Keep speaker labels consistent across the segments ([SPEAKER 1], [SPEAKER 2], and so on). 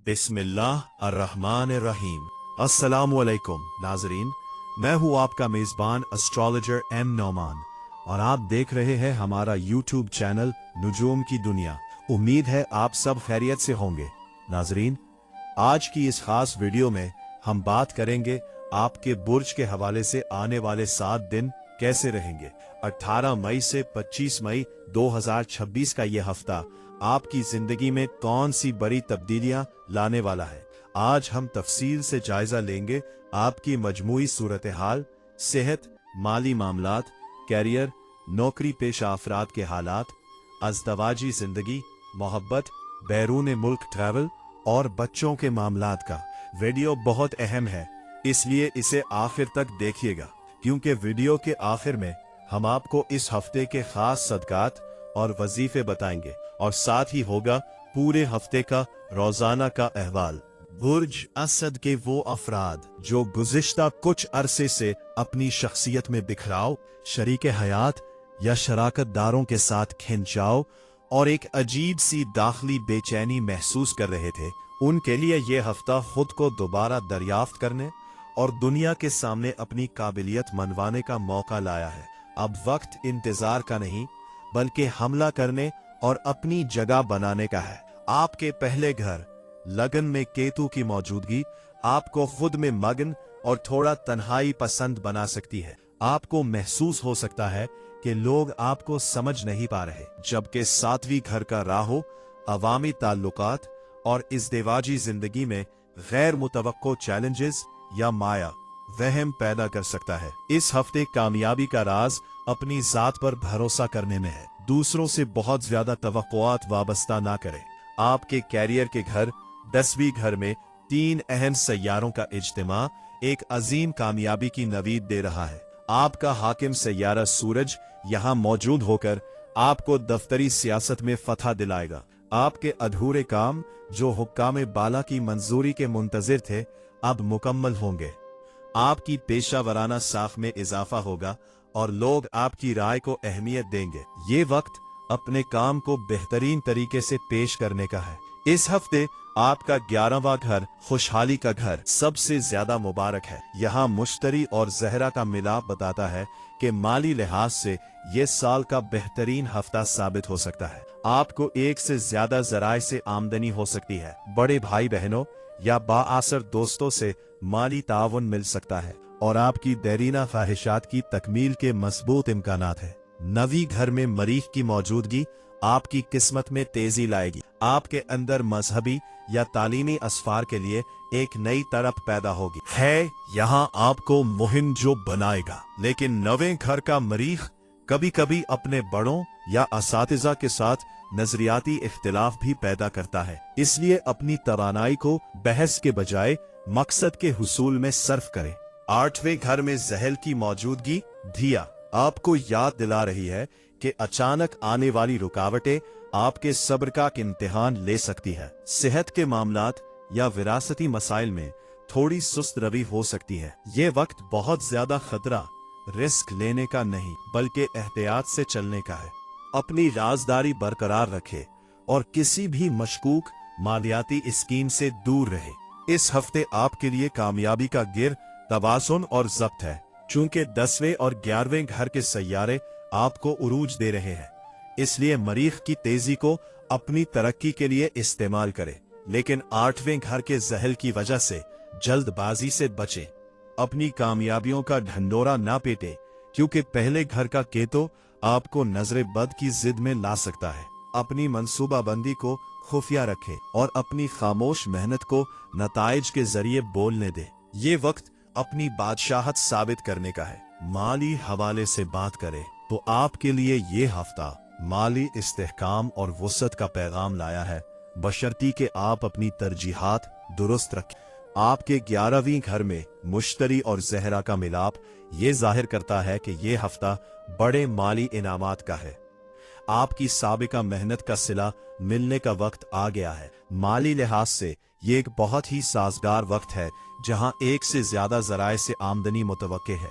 [SPEAKER 1] बिस्मिल्लाह अर्रहमान अर्रहीम। अस्सलामुअलैकुम नाजरीन, मैं हूँ आपका मेज़बान एस्ट्रोलॉजर एम नौमान और आप देख रहे हैं हमारा यूट्यूब चैनल नुजूम की दुनिया। उम्मीद है आप सब खैरियत से होंगे। नाजरीन, आज की इस खास वीडियो में हम बात करेंगे आपके बुर्ज के हवाले से आने वाले 7 दिन कैसे रहेंगे। 18 मई से 25 मई 2026 का ये हफ्ता आपकी जिंदगी में कौन सी बड़ी तब्दीलियां लाने वाला है। आज हम तफसील से जायजा लेंगे आपकी मजमूई सूरत हाल, सेहत, माली मामलात, कैरियर, नौकरी पेशा अफराद के हालात, अज़दवाजी जिंदगी, मोहब्बत, बैरून मुल्क ट्रैवल और बच्चों के मामलात का। वीडियो बहुत अहम है, इसलिए इसे आखिर तक देखिएगा, क्योंकि वीडियो के आखिर में हम आपको इस हफ्ते के खास सदकात और वजीफे बताएंगे और साथ ही होगा पूरे हफ्ते का रोजाना का अहवाल। बुर्ज असद के वो अफराद जो गुज़िश्ता कुछ अरसे से अपनी शख्सियत में बिखराव, शरीक हयात या शराकतदारों के साथ खिंचाव और एक अजीब सी दाखिली बेचैनी महसूस कर रहे थे, उनके लिए ये हफ्ता खुद को दोबारा दरियाफ्त करने और दुनिया के सामने अपनी काबिलियत मनवाने का मौका लाया है। अब वक्त इंतजार का नहीं, बल्कि हमला करने और अपनी जगह बनाने का है। आपके पहले घर लगन में केतु की मौजूदगी आपको खुद में मगन और थोड़ा तन्हाई पसंद बना सकती है। आपको महसूस हो सकता है कि लोग आपको समझ नहीं पा रहे, जबकि 7वीं घर का राहु अवामी ताल्लुकात और इज़्दिवाजी जिंदगी में गैर मुतवक्को चैलेंजेस या माया वहम पैदा कर सकता है। इस हफ्ते कामयाबी का राज अपनी जात पर भरोसा करने में है। दूसरों से बहुत ज्यादा तवक्कुआत वाबस्ता ना करें। आपके कैरियर के घर 10वीं घर में 3 अहम सैयारों का इज्तिमा एक अजीम कामयाबी की नवीद दे रहा है। आपका हाकिम सैयारा सूरज यहाँ मौजूद होकर आपको दफ्तरी सियासत में फतह दिलाएगा। आपके अधूरे काम जो हुक्काम बाला की मंजूरी के मुंतजिर थे, अब मुकम्मल होंगे। आपकी पेशा वराना साख में इजाफा होगा और लोग आपकी राय को अहमियत देंगे। ये वक्त अपने काम को बेहतरीन तरीके से पेश करने का है। इस हफ्ते आपका 11वां घर खुशहाली का घर सबसे ज्यादा मुबारक है। यहाँ मुश्तरी और जहरा का मिलाप बताता है कि माली लिहाज से ये साल का बेहतरीन हफ्ता साबित हो सकता है। आपको एक से ज्यादा जराए से आमदनी हो सकती है। बड़े भाई बहनों या बाआसर दोस्तों से माली ताउन मिल सकता है और आपकी देरीना ख्वाहिशात की तकमील के मजबूत इम्कानात है। 9वीं घर में मरीख की मौजूदगी आपकी किस्मत में तेजी लाएगी। आपके अंदर मजहबी या तालीमी असफार के लिए एक नई तरफ पैदा होगी। है यहाँ आपको मुहिम जो बनाएगा, लेकिन 9वें घर का मरीख कभी कभी अपने बड़ों या असातिज़ा के साथ नजरियाती इख्तिलाफ भी पैदा करता है। इसलिए अपनी तवानाई को बहस के बजाय मकसद के हुसूल में सर्फ करें। 8वें घर में जहल की मौजूदगी धिया आपको याद दिला रही है कि अचानक आने वाली रुकावटें आपके सब्र का इम्तिहान ले सकती है। सेहत के मामलात या विरासती मसाइल में थोड़ी सुस्त रवि हो सकती है। ये वक्त बहुत ज्यादा खतरा रिस्क लेने का नहीं, बल्कि एहतियात से चलने का है। अपनी राजदारी बरकरार रखे और किसी भी मशकूक मालियाती स्कीम से दूर रहे। इस हफ्ते आपके लिए कामयाबी का गिर तवाज़ुन और ज़ब्त है, चूंकि 10वें और 11वें घर के सैयारे आपको उरूज दे रहे हैं। इसलिए मरीख की तेजी को अपनी तरक्की के लिए इस्तेमाल करें, लेकिन 8वें घर के जहल की वजह से जल्दबाजी से बचें। अपनी कामयाबियों का ढंढोरा ना पीटे, क्योंकि पहले घर का केतु आपको नजरे बद की जिद में ला सकता है। अपनी मंसूबाबंदी को खुफिया रखें और अपनी खामोश मेहनत को नताइज के जरिए बोलने दें। ये वक्त अपनी बादशाहत साबित करने का है। माली हवाले से बात करें तो आपके लिए ये हफ्ता माली इस्तेहकाम और वुसअत का पैगाम लाया है, बशर्ती कि आप अपनी तरजीहात दुरुस्त रखें। आपके 11वीं घर में मुश्तरी और जहरा का मिलाप ये जाहिर करता है कि ये हफ्ता बड़े माली इनामात का है। आपकी साबिका मेहनत का सिला मिलने का वक्त आ गया है। माली लिहाज से ये एक बहुत ही साजगार वक्त है, जहां एक से ज्यादा जराए से आमदनी मुतवक्के है।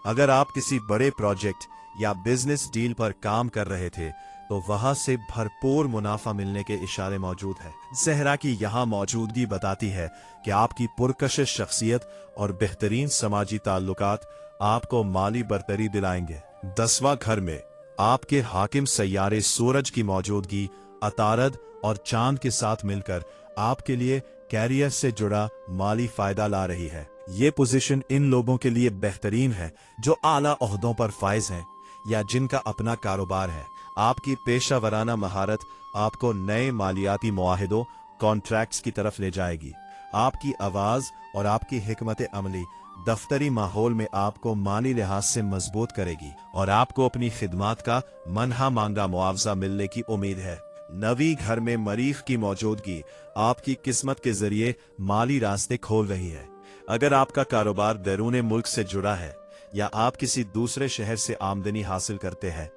[SPEAKER 1] अगर आप किसी बड़े प्रोजेक्ट या बिजनेस डील पर काम कर रहे थे तो वहां से भरपूर मुनाफा मिलने के इशारे मौजूद है। ज़हरा की यहाँ मौजूदगी बताती है कि आपकी पुरकशिश शख्सियत और बेहतरीन समाजी ताल्लुकात आपको माली बरतरी दिलाएंगे। 10वां घर में आपके हाकिम सैयारे सूरज की मौजूदगी अतारद और चांद के साथ मिलकर आपके लिए कैरियर से जुड़ा माली फायदा ला रही है। ये पोजीशन इन लोगों के लिए बेहतरीन है जो आला ओहदों पर फाइज हैं या जिनका अपना कारोबार है। आपकी पेशा वराना महारत आपको नए मालियाती मुआहिदों कॉन्ट्रैक्ट्स की तरफ ले जाएगी। आपकी आवाज और आपकी हिकमत अमली दफ्तरी माहौल में आपको माली लिहाज से मजबूत करेगी और आपको अपनी खिदमात का मनहा मांगा मुआवजा मिलने की उम्मीद है। 9वीं घर में मरीख की मौजूदगी आपकी किस्मत के जरिए माली रास्ते खोल रही है। अगर आपका कारोबार बैरून मुल्क से जुड़ा है या आप किसी दूसरे शहर से आमदनी हासिल करते हैं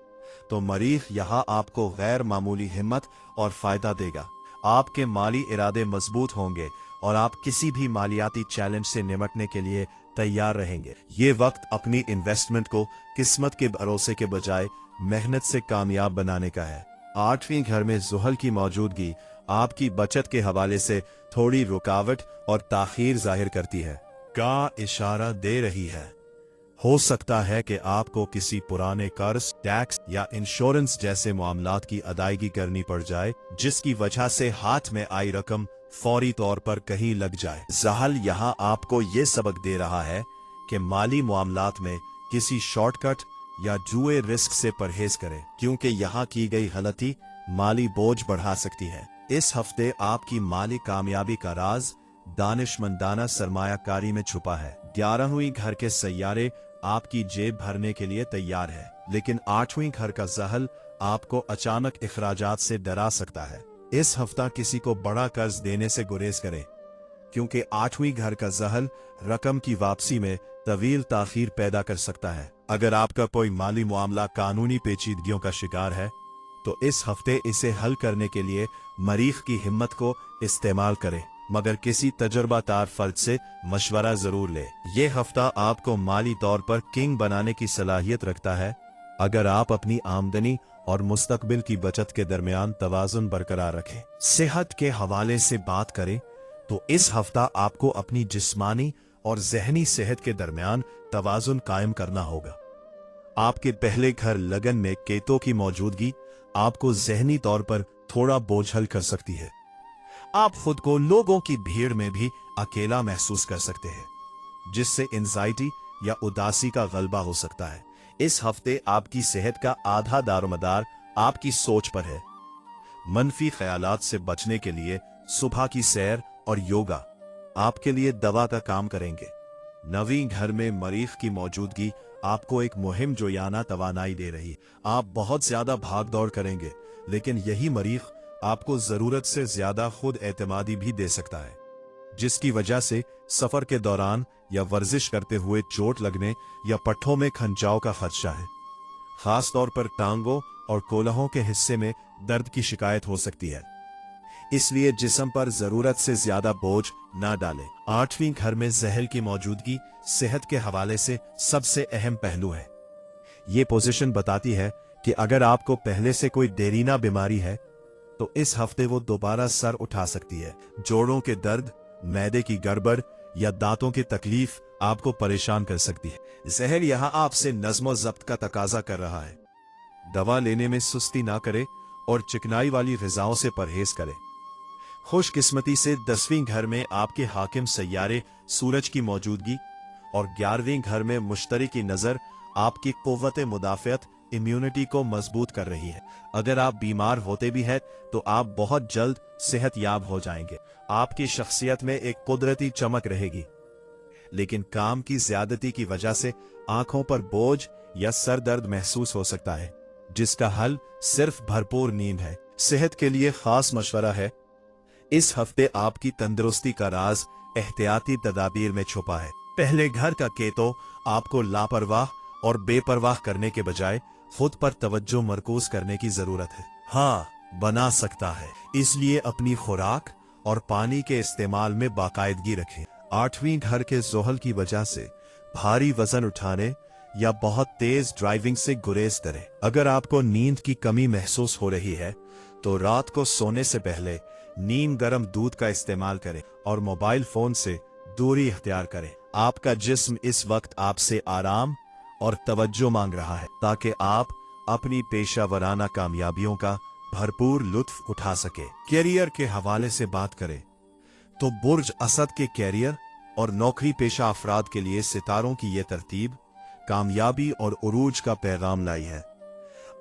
[SPEAKER 1] तो मरीख यहाँ आपको गैर मामूली हिम्मत और फायदा देगा। आपके माली इरादे मजबूत होंगे और आप किसी भी मालियाती चैलेंज से निपटने के लिए तैयार रहेंगे। ये वक्त अपनी इन्वेस्टमेंट को किस्मत के भरोसे के बजाय मेहनत से कामयाब बनाने का है। 8वीं घर में ज़ुहल की मौजूदगी आपकी बचत के हवाले से थोड़ी रुकावट और ताखीर जाहिर करती है का इशारा दे रही है। हो सकता है कि आपको किसी पुराने कर्ज, टैक्स या इंश्योरेंस जैसे मामलात की अदायगी करनी पड़ जाए जिसकी वजह से हाथ में आई रकम फौरी तौर पर कहीं लग जाए। ज़हल यहाँ आपको ये सबक दे रहा है कि माली मामलात में किसी शॉर्टकट या जुए रिस्क से परहेज करें क्योंकि यहाँ की गई गलती माली बोझ बढ़ा सकती है। इस हफ्ते आपकी माली कामयाबी का राज दानिशमंदाना सरमायाकारी में छुपा है। 11वीं घर के सैयारे आपकी जेब भरने के लिए तैयार है, लेकिन 8वीं घर का ज़हल आपको अचानक इखराजात से डरा सकता है। इस हफ्ता किसी को बड़ा कर्ज देने से गुरेज करें क्योंकि 8वीं घर का ज़हल रकम की वापसी में तवील ताखीर पैदा कर सकता है। अगर आपका कोई माली मामला कानूनी पेचीदगियों का शिकार है तो इस हफ्ते इसे हल करने के लिए मरीख की हिम्मत को इस्तेमाल करें, मगर किसी तजुर्बाकार फर्द से मशवरा जरूर ले। ये हफ्ता आपको माली तौर पर किंग बनाने की सलाहियत रखता है अगर आप अपनी आमदनी और मुस्तकबिल की बचत के दरमियान तवाजुन बरकरार रखें। सेहत के हवाले से बात करें तो इस हफ्ता आपको अपनी जिस्मानी और जहनी सेहत के दरमियान तवाजुन कायम करना होगा। आपके पहले घर लगन में केतों की मौजूदगी आपको जहनी तौर पर थोड़ा बोझल कर सकती है। आप खुद को लोगों की भीड़ में भी अकेला महसूस कर सकते हैं जिससे एंजाइटी या उदासी का गलबा हो सकता है। इस हफ्ते आपकी सेहत का आधा दारोमदार आपकी सोच पर है। मनफी ख्यालात से बचने के लिए सुबह की सैर और योगा आपके लिए दवा का काम करेंगे। 9वीं घर में मरीख की मौजूदगी आपको एक मुहिम जोयाना तवानाई दे रही है। आप बहुत ज्यादा भाग दौड़ करेंगे, लेकिन यही मरीख आपको जरूरत से ज्यादा खुद एतमादी भी दे सकता है जिसकी वजह से सफर के दौरान या वर्जिश करते हुए चोट लगने या पट्ठों में खंचाव का खदशा है। खास तौर पर टांगों और कोल्हों के हिस्से में दर्द की शिकायत हो सकती है, इसलिए जिस्म पर जरूरत से ज्यादा बोझ ना डालें। 8वीं घर में ज़हल की मौजूदगी सेहत के हवाले से सबसे अहम पहलू है। ये पोजीशन बताती है कि अगर आपको पहले से कोई देरीना बीमारी है तो इस हफ्ते वो दोबारा सर उठा सकती है। जोड़ों के दर्द, मैदे की गड़बड़ या दांतों की तकलीफ आपको परेशान कर सकती है। ज़हल यहाँ आपसे नज़्म ज़ब्त का तकाजा कर रहा है। दवा लेने में सुस्ती ना करें और चिकनाई वाली ग़िज़ाओं से परहेज करें। खुशकिस्मती से 10वीं घर में आपके हाकिम सैयारे सूरज की मौजूदगी और 11वीं घर में मुश्तरी की नजर आपकी कुव्वत मुदाफ़ियत इम्यूनिटी को मजबूत कर रही है। अगर आप बीमार होते भी हैं तो आप बहुत जल्द सेहत याब हो जाएंगे। आपकी शख्सियत में एक कुदरती चमक रहेगी, लेकिन काम की ज्यादती की वजह से आंखों पर बोझ या सर दर्द महसूस हो सकता है जिसका हल सिर्फ भरपूर नींद है। सेहत के लिए खास मशवरा है। इस हफ्ते आपकी तंदुरुस्ती का राज एहतियाती तदाबीर में छुपा है। पहले घर का केतो आपको लापरवाह और बेपरवाह करने के बजाय खुद पर तवज्जो मरकूज करने की जरूरत है। हाँ, बना सकता है, इसलिए अपनी खुराक और पानी के इस्तेमाल में बाकायदगी रखें। 8वीं घर के ज़ोहल की वजह से भारी वजन उठाने या बहुत तेज ड्राइविंग से गुरेज करें। अगर आपको नींद की कमी महसूस हो रही है तो रात को सोने से पहले नीम गर्म दूध का इस्तेमाल करें और मोबाइल फोन से दूरी इख्तियार करें। आपका जिस्म इस वक्त आपसे आराम और तवज्जो मांग रहा है ताकि आप अपनी पेशावराना कामयाबियों का भरपूर लुत्फ उठा सके। कैरियर के हवाले से बात करें तो बुर्ज असद के कैरियर और नौकरी पेशा अफराद के लिए सितारों की ये तरतीब कामयाबी और उरूज का पैगाम लाई है।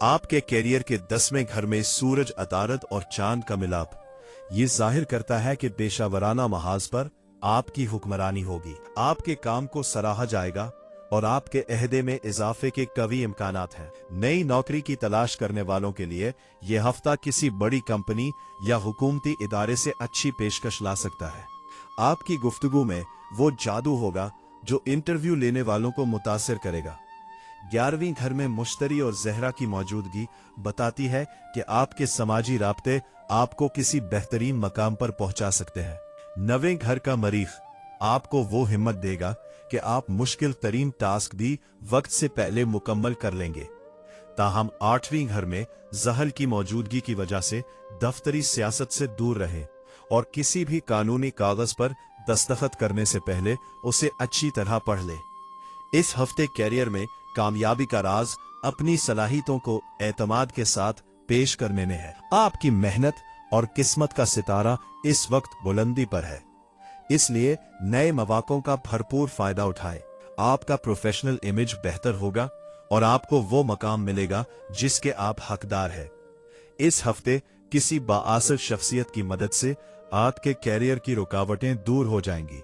[SPEAKER 1] आपके कैरियर के 10वें घर में सूरज, अतारत और चांद का मिलाप ये जाहिर करता है कि पेशावराना महाज पर आपकी हुक्मरानी होगी। आपके काम को सराहा जाएगा और आपके अहदे में इजाफे के कवी इम्कानात हैं। नई नौकरी की तलाश करने वालों के लिए यह हफ्ता किसी बड़ी कंपनी या हुकूमती इदारे से अच्छी पेशकश ला सकता है। आपकी गुफ्तगू में वो जादू होगा जो इंटरव्यू लेने वालों को मुतासिर करेगा। 11वीं घर में मुश्तरी और ज़हरा की मौजूदगी बताती है कि आपके समाजी राब्ते आपको किसी बेहतरीन मकाम पर पहुंचा सकते हैं। 9वें घर का मरीख आपको वो हिम्मत देगा कि आप मुश्किल तरीन टास्क भी वक्त से पहले मुकम्मल कर लेंगे। ताहम 8वीं घर में जहल की मौजूदगी की वजह से दफ्तरी सियासत से दूर रहें और किसी भी कानूनी कागज पर दस्तखत करने से पहले उसे अच्छी तरह पढ़ लें। इस हफ्ते कैरियर में कामयाबी का राज अपनी सलाहियतों को एतमाद के साथ पेश करने में है। आपकी मेहनत और किस्मत का सितारा इस वक्त बुलंदी पर है, इसलिए नए मौकों का भरपूर फायदा उठाएं। आपका प्रोफेशनल इमेज बेहतर होगा और आपको वो मकाम मिलेगा जिसके आप हकदार हैं। इस हफ्ते किसी बाआसर शख्सियत की मदद से आपके कैरियर की रुकावटें दूर हो जाएंगी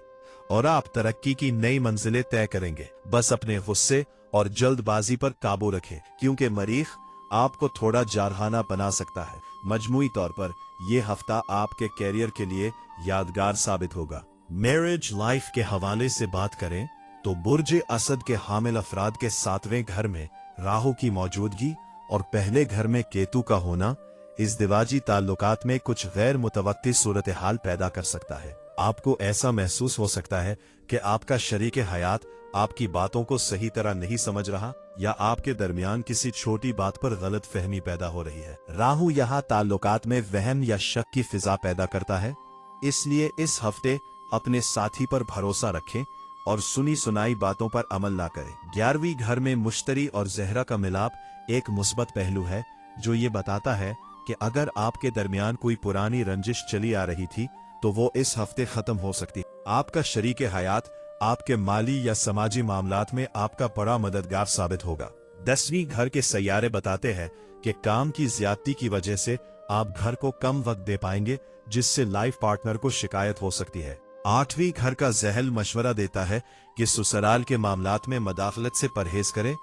[SPEAKER 1] और आप तरक्की की नई मंजिलें तय करेंगे। बस अपने गुस्से और जल्दबाजी पर काबू रखें, क्योंकि मरीख आपको थोड़ा जारहाना बना सकता है। मजमूई तौर पर यह हफ्ता आपके कैरियर के लिए यादगार साबित होगा। मैरिज लाइफ के हवाले से बात करें तो बुर्ज असद के हामिल अफराद के 7वें घर में राहु की मौजूदगी और पहले घर में केतु का होना इज़्दिवाजी ताल्लुकात में कुछ गैर मुतवक्की सूरत हाल पैदा कर सकता है। आपको ऐसा महसूस हो सकता है कि आपका शरीके हयात आपकी बातों को सही तरह नहीं समझ रहा या आपके दरमियान किसी छोटी बात पर गलत फहमी पैदा हो रही है। राहु यहाँ ताल्लुकात में वहम या शक की फिजा पैदा करता है, इसलिए इस हफ्ते अपने साथी पर भरोसा रखें और सुनी सुनाई बातों पर अमल ना करें। 11वीं घर में मुश्तरी और ज़हरा का मिलाप एक मुस्बत पहलू है जो ये बताता है कि अगर आपके दरमियान कोई पुरानी रंजिश चली आ रही थी तो वो इस हफ्ते खत्म हो सकती। आपका शरीके हयात आपके माली या समाजी मामलात में आपका बड़ा मददगार साबित होगा। 10वीं घर के सैयारे बताते हैं कि काम की ज्यादती की वजह से आप घर को कम वक्त दे पाएंगे, जिससे लाइफ पार्टनर को शिकायत हो सकती है। 8वीं घर का ज़हल मशवरा देता है कि ससुराल के मामलात में मदाखलत से परहेज करें,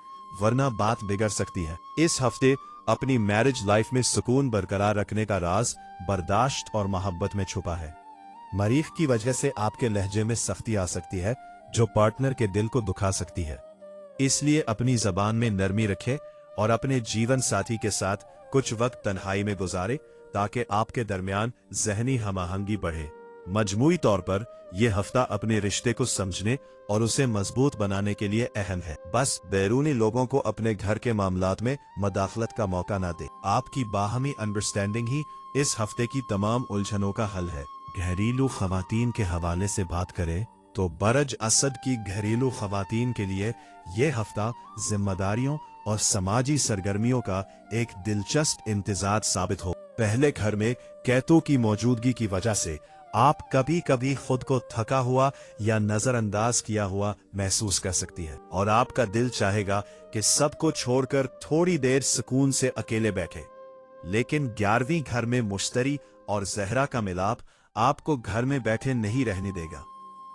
[SPEAKER 1] वरना बात बिगड़ सकती है। इस हफ्ते अपनी मैरिज लाइफ में सुकून बरकरार रखने का राज बर्दाश्त और मोहब्बत में छुपा है। मरीख की वजह से आपके लहजे में सख्ती आ सकती है जो पार्टनर के दिल को दुखा सकती है, इसलिए अपनी जबान में नरमी रखें और अपने जीवन साथी के साथ कुछ वक्त तन्हाई में गुजारें ताकि आपके दरमियान ज़हनी हमाहंगी बढ़े। मजमूई तौर पर यह हफ्ता अपने रिश्ते को समझने और उसे मजबूत बनाने के लिए अहम है। बस बैरूनी लोगों को अपने घर के मामलात में मदाखलत का मौका ना दे। आपकी बाहमी अंडरस्टैंडिंग ही इस हफ्ते की तमाम उलझनों का हल है। घरेलू खवातीन के हवाले से बात करें तो बरज असद की घरेलू खवातीन के लिए यह हफ्ता जिम्मेदारियों और समाजी सरगर्मियों का एक दिलचस्प इम्तिजाज साबित हो। पहले घर में केतु की मौजूदगी की वजह से आप कभी कभी खुद को थका हुआ या नजरअंदाज किया हुआ महसूस कर सकती है और आपका दिल चाहेगा कि सबको छोड़कर थोड़ी देर सुकून से अकेले बैठे। लेकिन 11वीं घर में मुश्तरी और ज़हरा का मिलाप आपको घर में बैठे नहीं रहने देगा।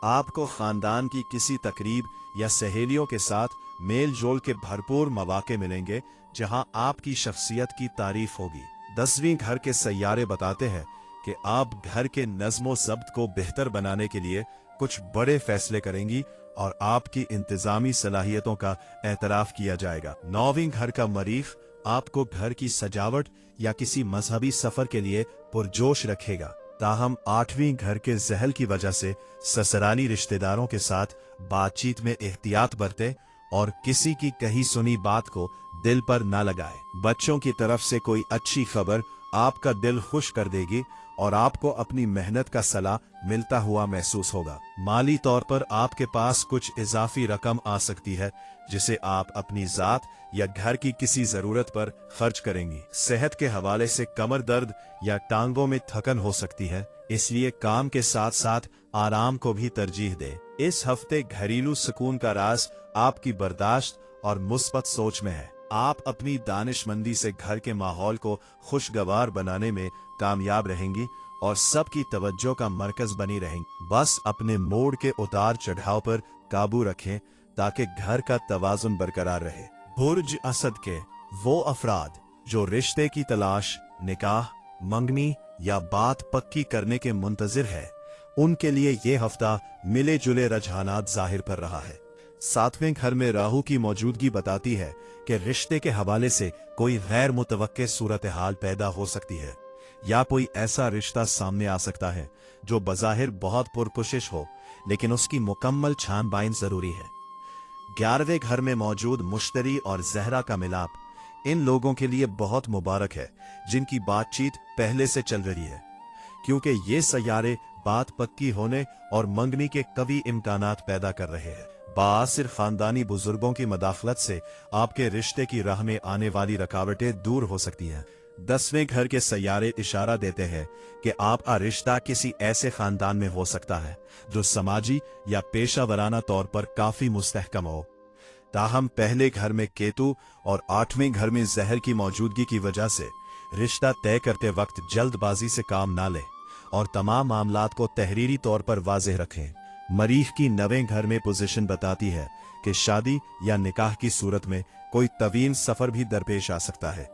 [SPEAKER 1] आपको खानदान की किसी तकरीब या सहेलियों के साथ मेल जोल के भरपूर मौके मिलेंगे जहां आपकी शख्सियत की तारीफ होगी। 10वीं घर के सैयारे बताते हैं कि आप घर के नज़्मो ज़ब्त को बेहतर बनाने के लिए कुछ बड़े फैसले करेंगी और आपकी इंतजामी सलाहियतों का एतराफ किया जाएगा। 9वीं घर का मरीख आपको घर की सजावट या किसी मजहबी सफर के लिए पुरजोश रखेगा। ताहम 8वीं घर के ज़हल की वजह से ससुराली रिश्तेदारों के साथ बातचीत में एहतियात बरतें और किसी की कही सुनी बात को दिल पर न लगाए। बच्चों की तरफ से कोई अच्छी खबर आपका दिल खुश कर देगी और आपको अपनी मेहनत का सलाह मिलता हुआ महसूस होगा। माली तौर पर आपके पास कुछ इजाफी रकम आ सकती है जिसे आप अपनी जात या घर की किसी जरूरत पर खर्च करेंगी। सेहत के हवाले से कमर दर्द या टांगों में थकन हो सकती है, इसलिए काम के साथ साथ आराम को भी तरजीह दें। इस हफ्ते घरेलू सुकून का राज आपकी बर्दाश्त और मुस्बत सोच में है। आप अपनी दानिशमंदी से घर के माहौल को खुशगवार बनाने में कामयाब रहेंगी और सबकी तवज्जो का मरकज बनी रहेंगी। बस अपने मूड के उतार चढ़ाव पर काबू रखें ताकि घर का तवाजुन बरकरार रहे। बुर्ज असद के वो अफराद जो रिश्ते की तलाश, निकाह, मंगनी या बात पक्की करने के मुंतजिर है, उनके लिए ये हफ्ता मिले जुले रुझानात जाहिर कर रहा है। 7वें घर में राहु की मौजूदगी बताती है कि रिश्ते के हवाले से कोई गैर मुतवक्के सूरत हाल पैदा हो सकती है या कोई ऐसा रिश्ता सामने आ सकता है जो बज़ाहिर बहुत पुरकशिश हो, लेकिन उसकी मुकम्मल छानबीन जरूरी है। 11वें घर में मौजूद मुश्तरी और ज़हरा का मिलाप इन लोगों के लिए बहुत मुबारक है जिनकी बातचीत पहले से चल रही है, क्योंकि ये सैयारे बात पक्की होने और मंगनी के कवी इम्कानात पैदा कर रहे हैं। बासिर खानदानी बुजुर्गों की मदाखलत से आपके रिश्ते की राह में आने वाली रुकावटें दूर हो सकती हैं। 10वें घर के सैयारे इशारा देते हैं कि आपका रिश्ता किसी ऐसे खानदान में हो सकता है जो समाजी या पेशा वराना तौर पर काफी मुस्तहकम हो। ताहम पहले घर में केतु और 8वें घर में जहर की मौजूदगी की वजह से रिश्ता तय करते वक्त जल्दबाजी से काम ना लें और तमाम मामलात को तहरीरी तौर पर वाज़ेह रखें। मरीख की 9वें घर में पोजीशन बताती है कि शादी या निकाह की सूरत में कोई तवील सफर भी दरपेश आ सकता है।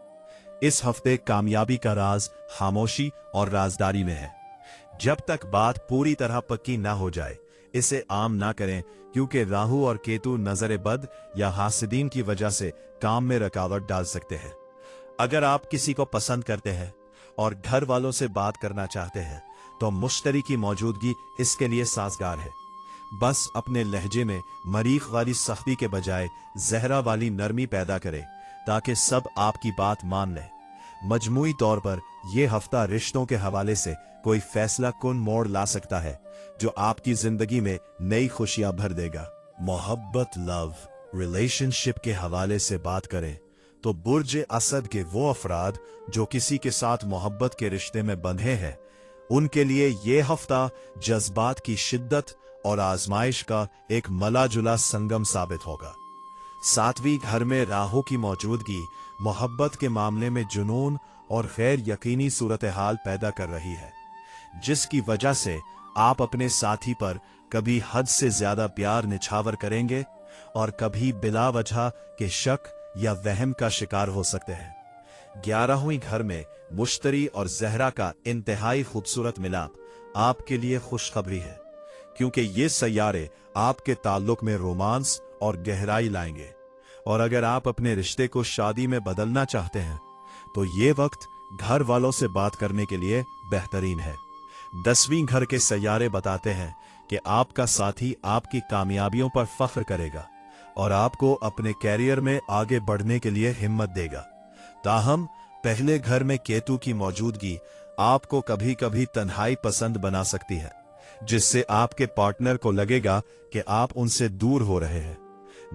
[SPEAKER 1] इस हफ्ते कामयाबी का राज खामोशी और राजदारी में है। जब तक बात पूरी तरह पक्की ना हो जाए इसे आम ना करें, क्योंकि राहु और केतु नजर बद या हासिदीन की वजह से काम में रुकावट डाल सकते हैं। अगर आप किसी को पसंद करते हैं और घर वालों से बात करना चाहते हैं तो मुश्तरी की मौजूदगी इसके लिए साजगार है। बस अपने लहजे में मरीख वाली सख्ती के बजाय जहरा वाली नरमी पैदा करें ताकि सब आपकी बात मान लें। मजमूई तौर पर यह हफ्ता रिश्तों के हवाले से कोई फैसला कुन मोड़ ला सकता है जो आपकी जिंदगी में नई खुशियां भर देगा। मोहब्बत, लव, रिलेशनशिप के हवाले से बात करें तो बुर्ज असद के वो अफराद जो किसी के साथ मोहब्बत के रिश्ते में बंधे हैं, उनके लिए ये हफ्ता जज्बात की शिद्दत और आजमाइश का एक मला जुला संगम साबित होगा। 7वीं घर में राहु की मौजूदगी मोहब्बत के मामले में जुनून और गैर यकीनी सूरत हाल पैदा कर रही है, जिसकी वजह से आप अपने साथी पर कभी हद से ज्यादा प्यार निछावर करेंगे और कभी बिला वजह के शक या वहम का शिकार हो सकते हैं। 11वें घर में मुश्तरी और जहरा का इंतहाई खूबसूरत मिलाप आपके लिए खुशखबरी है, क्योंकि ये सैयारे आपके ताल्लुक में रोमांस और गहराई लाएंगे। और अगर आप अपने रिश्ते को शादी में बदलना चाहते हैं तो ये वक्त घर वालों से बात करने के लिए बेहतरीन है। 10वीं घर के सैयारे बताते हैं कि आपका साथी आपकी कामयाबियों पर फख्र करेगा और आपको अपने कैरियर में आगे बढ़ने के लिए हिम्मत देगा। ताहम पहले घर में केतु की मौजूदगी आपको कभी कभी तन्हाई पसंद बना सकती है, जिससे आपके पार्टनर को लगेगा कि आप उनसे दूर हो रहे हैं।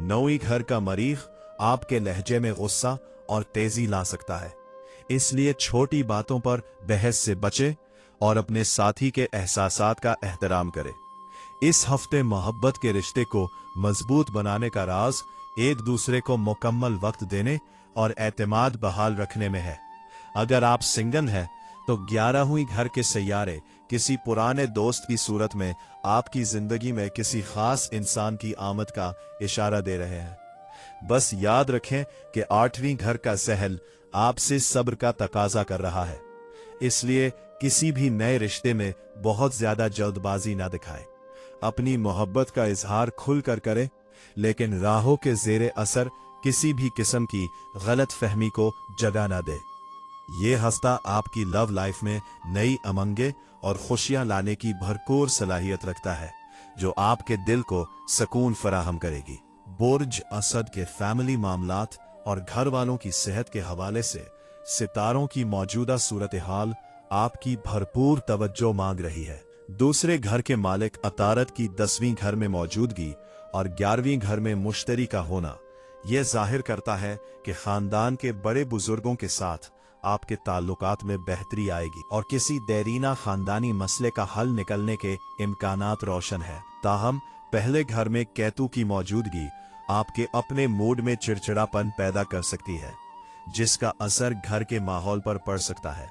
[SPEAKER 1] 9वीं घर का मरीख आपके लहजे में गुस्सा और तेजी ला सकता है, इसलिए छोटी बातों पर बहस से बचें और अपने साथी के एहसासात का एहतराम करें। इस हफ्ते मोहब्बत के रिश्ते को मजबूत बनाने का राज एक दूसरे को मुकम्मल वक्त देने और एतमाद बहाल रखने में है। अगर आप सिंगल हैं तो 11वीं घर के सैयारे किसी पुराने दोस्त की सूरत में आपकी जिंदगी में किसी खास इंसान की आमद का इशारा दे रहे हैं। बस याद रखें कि 8वीं घर का सहल आपसे सब्र का तकाजा कर रहा है, इसलिए किसी भी नए रिश्ते में बहुत ज्यादा जल्दबाजी ना दिखाएं। अपनी मोहब्बत का इजहार खुलकर करें, लेकिन राहों के जेरे असर किसी भी किस्म की गलत फहमी को जगह ना दे। ये हफ्ता आपकी लव लाइफ में नई उमंगें और खुशियां लाने की भरपूर सलाहियत रखता है, जो आपके दिल को सुकून फराहम करेगी। बुर्ज असद के फैमिली मामलात और घर वालों की सेहत के हवाले से सितारों की मौजूदा सूरत हाल आपकी भरपूर तवज्जो मांग रही है। दूसरे घर के मालिक अतारत की 10वीं घर में मौजूदगी और 11वीं घर में मुश्तरी का होना यह जाहिर करता है कि खानदान के बड़े बुजुर्गों के साथ आपके ताल्लुकात में बेहतरी आएगी और किसी देरीना खानदानी मसले का हल निकलने के इम्कानात रोशन है। ताहम पहले घर में केतु की मौजूदगी आपके अपने मूड में चिड़चिड़ापन पैदा कर सकती है, जिसका असर घर के माहौल पर पड़ सकता है।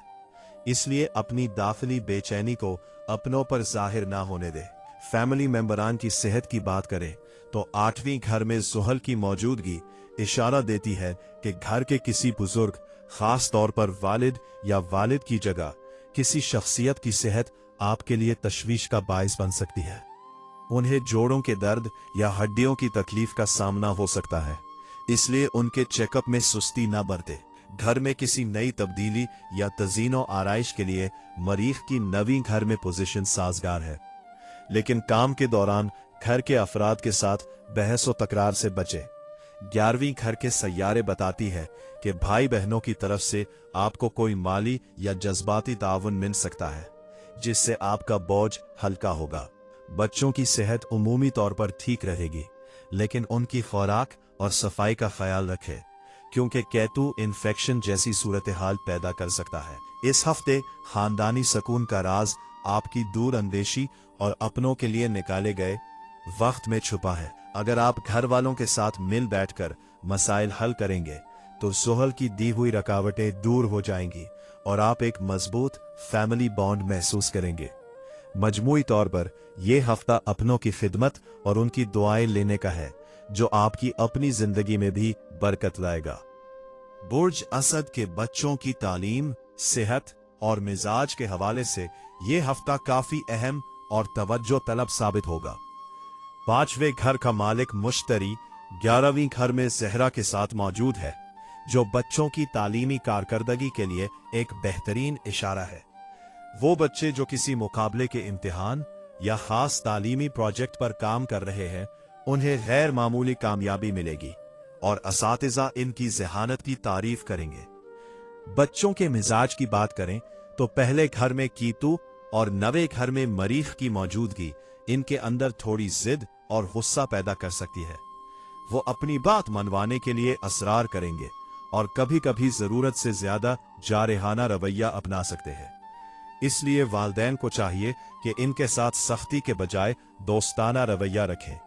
[SPEAKER 1] इसलिए अपनी दाखिली बेचैनी को अपनों पर जाहिर ना होने दे। फैमिली मेंबरान की सेहत की बात करें तो 8वीं घर में ज़ुहल की मौजूदगी इशारा देती है कि घर के किसी बुजुर्ग, खास तौर पर वालिद या वालिद की जगह किसी शख्सियत की सेहत आपके लिए तशवीश का बायस बन सकती है। उन्हें जोड़ों के दर्द या हड्डियों की तकलीफ का सामना हो सकता है, इसलिए उनके चेकअप में सुस्ती न बरते। घर में किसी नई तब्दीली या तज़ीनो आराइश के लिए मरीख की 9वीं घर में पोजीशन साजगार है, लेकिन काम के दौरान घर के अफराद के साथ बहस व तकरार से बचे। 11वीं घर के सैयारे बताती है कि भाई बहनों की तरफ से आपको कोई माली या जज्बाती ताउन मिल सकता है, जिससे आपका बोझ हल्का होगा। बच्चों की सेहत उमूमी तौर पर ठीक रहेगी, लेकिन उनकी खुराक और सफाई का ख्याल रखें, क्योंकि केतु इन्फेक्शन जैसी सूरत हाल पैदा कर सकता है। इस हफ्ते खानदानी सुकून का राज आपकी दूर अंदेशी और अपनों के लिए निकाले गए वक्त में छुपा है। अगर आप घर वालों के साथ मिल बैठकर मसाइल हल करेंगे तो ज़ुहल की दी हुई रुकावटें दूर हो जाएंगी और आप एक मजबूत फैमिली बॉन्ड महसूस करेंगे। मजमूई तौर पर यह हफ्ता अपनों की खिदमत और उनकी दुआएं लेने का है, जो आपकी अपनी जिंदगी में भी बरकत लाएगा। बुर्ज असद के बच्चों की तालीम, सेहत और मिजाज के हवाले से यह हफ्ता काफी अहम और तवज्जो तलब साबित होगा। 5वें घर का मालिक मुश्तरी 11वीं घर में ज़हरा के साथ मौजूद है, जो बच्चों की तालीमी कारकर्दगी के लिए एक बेहतरीन इशारा है। वो बच्चे जो किसी मुकाबले के इम्तिहान या खास तालीमी प्रोजेक्ट पर काम कर रहे हैं, उन्हें गैर मामूली कामयाबी मिलेगी और असातिज़ा इनकी ज़हानत की तारीफ करेंगे। बच्चों के मिजाज की बात करें तो पहले घर में कीतु और 9वें घर में मरीख की मौजूदगी इनके अंदर थोड़ी जिद और गुस्सा पैदा कर सकती है। वो अपनी बात मनवाने के लिए असरार करेंगे और कभी-कभी जरूरत से ज्यादा जारहाना रवैया अपना सकते हैं। इसलिए वालिदैन को चाहिए कि इनके साथ सख्ती के बजाय दोस्ताना रवैया रखें,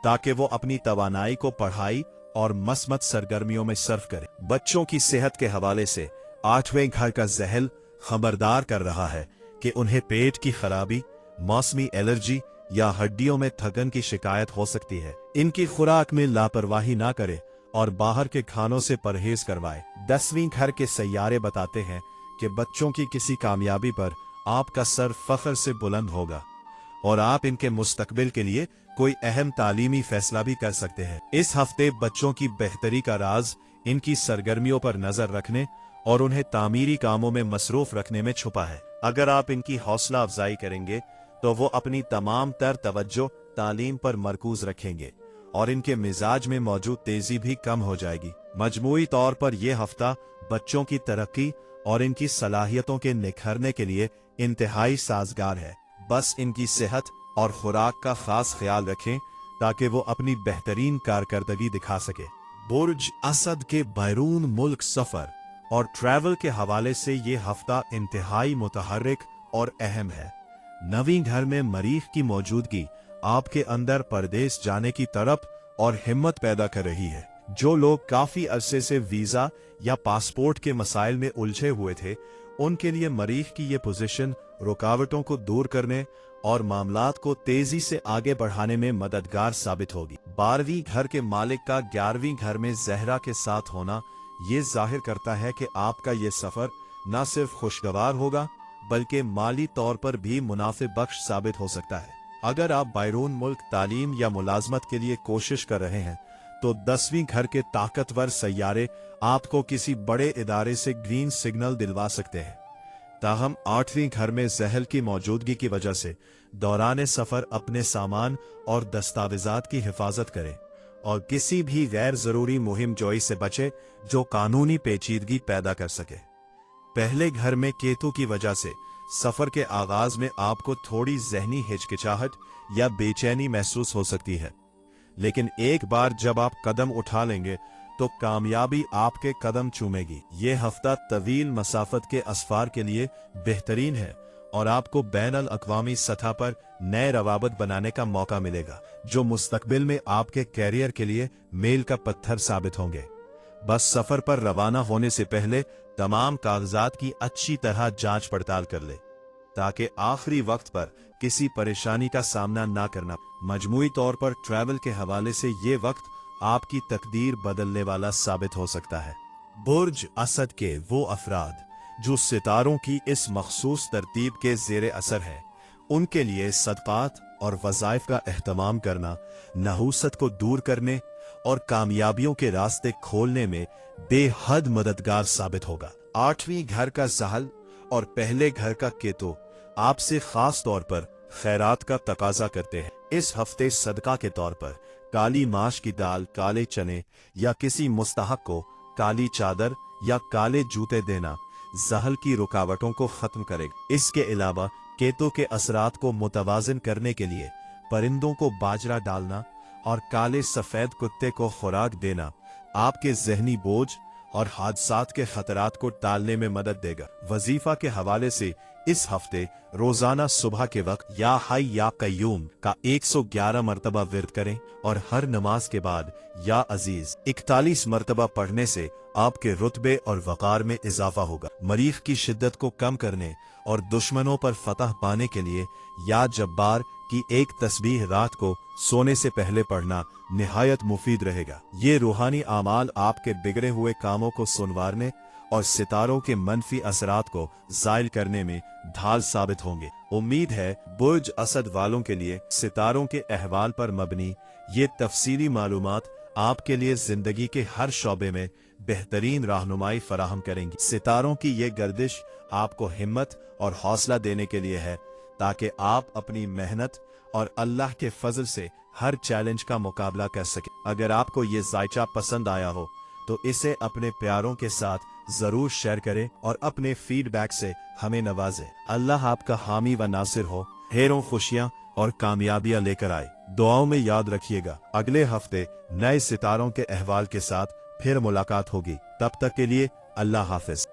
[SPEAKER 1] ताकि वो अपनी तवानाई को पढ़ाई और मसमत सरगर्मियों में सर्फ करें। बच्चों की सेहत के हवाले से 8वें घर का ज़हल खबरदार कर रहा है कि उन्हें पेट की खराबी, मौसमी एलर्जी या हड्डियों में थकन की शिकायत हो सकती है। इनकी खुराक में लापरवाही ना करे और बाहर के खानों से परहेज करवाए। 10वीं घर के सैयारे बताते हैं कि बच्चों की किसी कामयाबी पर आपका सर फख्र से बुलंद होगा और आप इनके मुस्तकबिल के लिए कोई अहम तालीमी फैसला भी कर सकते हैं। इस हफ्ते बच्चों की बेहतरी का राज इनकी सरगर्मियों पर नजर रखने और उन्हें तामीरी कामों में मसरूफ रखने में छुपा है। अगर आप इनकी हौसला अफजाई करेंगे तो वो अपनी तमाम तर तवज्जो तालीम पर मरकूज रखेंगे और इनके मिजाज में मौजूद तेजी भी कम हो जाएगी। मजमूई तौर पर यह हफ्ता बच्चों की तरक्की और इनकी सलाहियतों के निखरने के लिए इंतहाई साजगार है। बस इनकी सेहत और खुराक का खास ख्याल रखें ताकि वो अपनी बेहतरीन कारकर्दगी दिखा सके। बुर्ज असद के बैरून मुल्क सफर और ट्रैवल के हवाले से ये हफ्ता इंतहाई मुतहर्रिक और अहम है। 9वीं घर में मरीख की मौजूदगी आपके अंदर परदेश जाने की तरफ और हिम्मत पैदा कर रही है। जो लोग काफी अरसे से वीजा या पासपोर्ट के मसाइल में उलझे हुए थे, उनके लिए मरीख की ये पोजीशन रुकावटों को दूर करने और मामलात को तेजी से आगे बढ़ाने में मददगार साबित होगी। 12वीं घर के मालिक का 11वीं घर में ज़हरा के साथ होना ये जाहिर करता है कि आपका ये सफर न सिर्फ खुशगवार होगा बल्कि माली तौर पर भी मुनाफे बख्श साबित हो सकता है। अगर आप बैरून मुल्क तालीम या मुलाजमत के लिए कोशिश कर रहे हैं तो 10वीं घर के ताकतवर सैयारे आपको किसी बड़े इदारे से ग्रीन सिग्नल दिलवा सकते हैं। ताहम 8वीं घर में ज़हल की मौजूदगी की वजह से दौरान सफर अपने सामान और दस्तावेजात की हिफाजत करें और किसी भी गैर जरूरी मुहिम जोई से बचे जो कानूनी पेचीदगी पैदा कर सके। पहले घर में केतु की वजह से सफर के आगाज में आपको थोड़ी जहनी हिचकिचाहट या बेचैनी महसूस हो सकती है, लेकिन एक बार जब आप कदम उठा लेंगे तो कामयाबी आपके कदम चूमेगी। ये हफ्ता तवील मसाफत के असफार के लिए बेहतरीन है और आपको बैनुल अक़वामी सतह पर नए रवाबत बनाने का मौका मिलेगा, जो मुस्तकबिल में आपके कैरियर के लिए मील का पत्थर साबित होंगे। बस सफर पर रवाना होने से पहले तमाम कागजात की अच्छी तरह जांच पड़ताल कर ले, ताकि आखिरी वक्त पर किसी परेशानी का सामना ना करना। मजमूई तौर पर ट्रैवल के हवाले से ये वक्त आपकी तकदीर बदलने वाला साबित हो सकता है। बुर्ज असद के वो अफराद जो सितारों की इस मखसूस तरतीब के ज़ेरे असर है, उनके लिए सदक़ात और वज़ाइफ का एहतमाम करना नहूसत को दूर करने और कामयाबियों के रास्ते खोलने में बेहद मददगार साबित होगा। 8वीं घर का ज़हल और पहले घर का केतु आपसे खास तौर पर खैरात का तकाजा करते हैं। इस हफ्ते सदका के तौर पर काली माश की दाल, काले चने या किसी मुस्तहक को काली चादर या काले जूते देना ज़हल की रुकावटों को खत्म करेगा। इसके अलावा केतु के असरात को मुतवाज़िन करने के लिए परिंदों को बाजरा डालना और काले सफेद कुत्ते को खुराक देना आपके जहनी बोझ और हादसात के खतरात को टालने में मदद देगा। वजीफा के हवाले से इस हफ्ते रोजाना सुबह के वक्त या हई या कय्यूम का 111 मरतबा विर्द करें और हर नमाज के बाद या अजीज 41 मरतबा पढ़ने से आपके रुतबे और वकार में इजाफा होगा। मरीख की शिद्दत को कम करने और दुश्मनों पर फतह पाने के लिए या जब्बार की एक तस्बीह रात को सोने से पहले पढ़ना निहायत मुफीद रहेगा। ये रूहानी आमाल आपके बिगड़े हुए कामों को सुनवारने और सितारों के मनफी असरात को ज़ाइल करने में ढाल साबित होंगे। उम्मीद है बुर्ज असद वालों के लिए सितारों के अहवाल पर मबनी ये तफसीली मालूमात आपके लिए जिंदगी के हर शोबे में बेहतरीन रहनुमाई फराहम करेंगी। सितारों की ये गर्दिश आपको हिम्मत और हौसला देने के लिए है, ताकि आप अपनी मेहनत और अल्लाह के फजल से हर चैलेंज का मुकाबला कर सके। अगर आपको ये जायचा पसंद आया हो तो इसे अपने प्यारों के साथ जरूर शेयर करें और अपने फीडबैक से हमें नवाजें। अल्लाह आपका हामी व नासिर हो, ढेरों खुशियां और कामयाबियां लेकर आए। दुआओं में याद रखिएगा। अगले हफ्ते नए सितारों के अहवाल के साथ फिर मुलाकात होगी। तब तक के लिए अल्लाह हाफिज।